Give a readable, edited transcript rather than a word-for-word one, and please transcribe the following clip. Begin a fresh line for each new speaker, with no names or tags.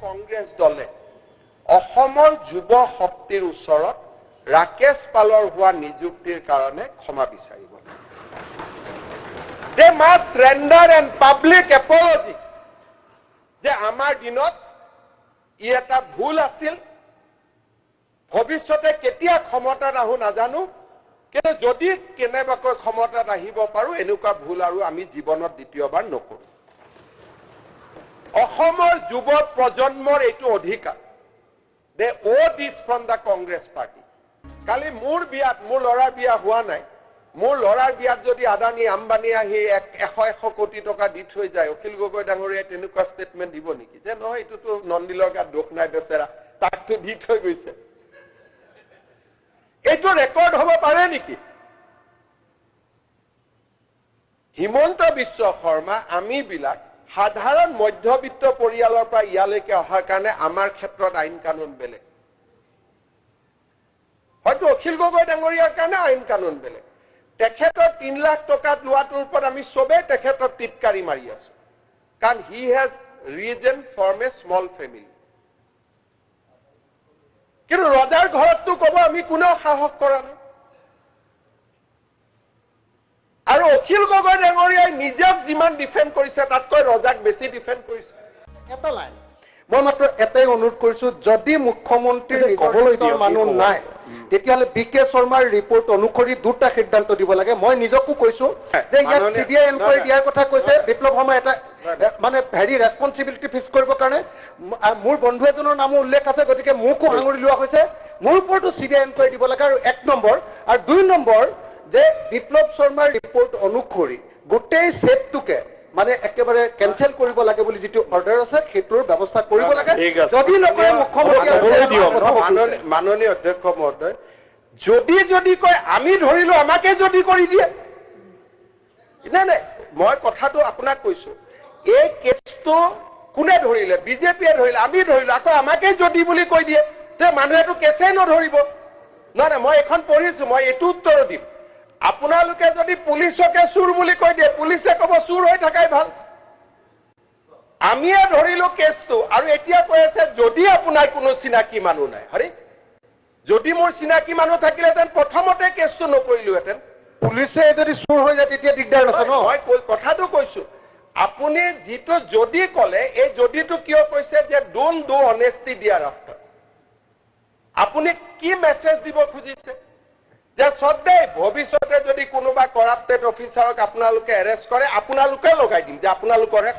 কংগ্ৰেছ দলে অসমৰ যুৱ শক্তিৰ ওচৰত ৰাকেশ পালৰ হোৱা নিযুক্তিৰ কাৰণে ক্ষমা বিচাৰিব। They must render an public apology যে আমাৰ দিনত ই এটা ভুল আছিল, ভৱিষ্যতে কেতিয়া ক্ষমতাত আহো নাজানো, কিন্তু যদি কেনেবাকৈ ক্ষমতাত আহিব পাৰো এনেকুৱা ভুল আৰু আমি জীৱনত দ্বিতীয়বাৰ নকৰো। অসমৰ যুৱ প্ৰজন্মৰ এইটো অধিকাৰ। They owe this from the Congress Party. কালি মোৰ বিয়াত, মোৰ ল'ৰাৰ বিয়া হোৱা নাই, মোৰ ল'ৰাৰ বিয়াত যদি আদানী আম্বানী আহি 100 কোটি টকা দি থৈ যায়, অখিল গগৈ ডাঙৰীয়াই তেনেকুৱা ষ্টেটমেণ্ট দিব নেকি যে নহয় এইটোতো নন্দিলৰ গাত দোষ নাই বেচেৰা, তাকতো দি থৈ গৈছে? এইটো ৰেকৰ্ড হ'ব পাৰে নেকি? হিমন্ত বিশ্ব শৰ্মা আমি বিলাক সাধাৰণ মধ্যবিত্ত পৰিয়ালৰ পৰা ইয়ালৈকে অহাৰ কাৰণে আমাৰ ক্ষেত্ৰত আইন কানুন বেলেগ, হয়তো অখিল গগৈ ডাঙৰীয়াৰ কাৰণে আইন কানুন বেলেগ। তেখেতৰ 3 লাখ টকা লোৱাটোৰ ওপৰত আমি চবেই তেখেতক টিটকাৰি মাৰি আছো, কাৰণ he has risen from a small family. কিন্তু ৰজাৰ ঘৰততো ক'ব আমি কোনেও সাহস কৰা নাই। আৰু অখিল গগৈ ডাঙৰীয়াই নিজক যিমান ডিফেণ্ড কৰিছে তাতকৈ ৰজাক বেছি ডিফেণ্ড কৰিছে।
এটা লাইন মই মাত্ৰ এটাই অনুৰোধ কৰিছো, যদি মুখ্যমন্ত্ৰীৰ নিকটৰ মানুহ নাই তেতিয়াহ'লে বি.কে. শৰ্মাৰ ৰিপৰ্ট অনুসৰি 2টা সিদ্ধান্ত দিব লাগে। মই নিজকো কৈছো যে ইয়াত চিবিআই এনকুৱাৰী দিয়াৰ কথা কৈছে বিপ্লৱ শৰ্মা, এটা মানে ৰেছপন্সিবিলিটি ফিক্স কৰিবৰ কাৰণে মোৰ বন্ধু এজনৰ নামো উল্লেখ আছে, গতিকে মোকো সাঙুৰি লোৱা হৈছে। মোৰ ওপৰতো চিবিআই এনকুৱাৰী দিব লাগে। আৰু 1 নম্বৰ, আৰু 2 নম্বৰ যে বিপ্লৱ শৰ্মাৰ ৰিপৰ্ট অনুসৰি গোটেই সেটটোকে মানে একেবাৰে কেনচেল কৰিব লাগে বুলি যিটো অৰ্ডাৰ আছে সেইটোৰ ব্যৱস্থা কৰিব লাগে। যদি নকৰে মুখ্যমন্ত্ৰী
মাননীয় অধ্যক্ষ মহোদয়, যদি কয় আমি ধৰিলো আমাকে যদি কৰি দিয়ে, নাই মই কথাটো আপোনাক কৈছো, এই কেছটো কোনে ধৰিলে? বিজেপিয়ে ধৰিলে, আমি ধৰিলো, আকৌ আমাকে যদি বুলি কৈ দিয়ে তে মানুহেতো কেছেই নধৰিব। নাই মই এখন পঢ়িছো, মই এইটো উত্তৰ দিম। আপোনালোকে যদি পুলিচকে চুৰ বুলি কৈ দিয়ে, পুলিচে ক'ব চুৰ হৈ থাকাই ভাল। আমিয়ে ধৰিলো কেছটো, আৰু এতিয়া কৈ আছে যদি আপোনাৰ কোনো চিনাকি মানুহ নাই। হৰি, যদি মোৰ চিনাকি মানুহ থাকিলেহেঁতেন প্ৰথমতে কেছটো নকৰিলোহেঁতেন।
পুলিচে যদি চুৰ হৈ যায় তেতিয়া দিগদাৰ আছে ন?
মই কথাটো কৈছো, আপুনি যিটো যদি ক'লে, এই যদিটো কিয় কৈছে যে ডোন্ট ডু অনেষ্টি দিয়াৰ আফটাৰ, আপুনি কি মেছেজ দিব খুজিছে? যে সদায় ভৱিষ্যতে যদি কোনোবা কৰাপ্টেড অফিচাৰক আপোনালোকে এৰেষ্ট কৰে আপোনালোকে লগাই দিম যে আপোনালোকৰহে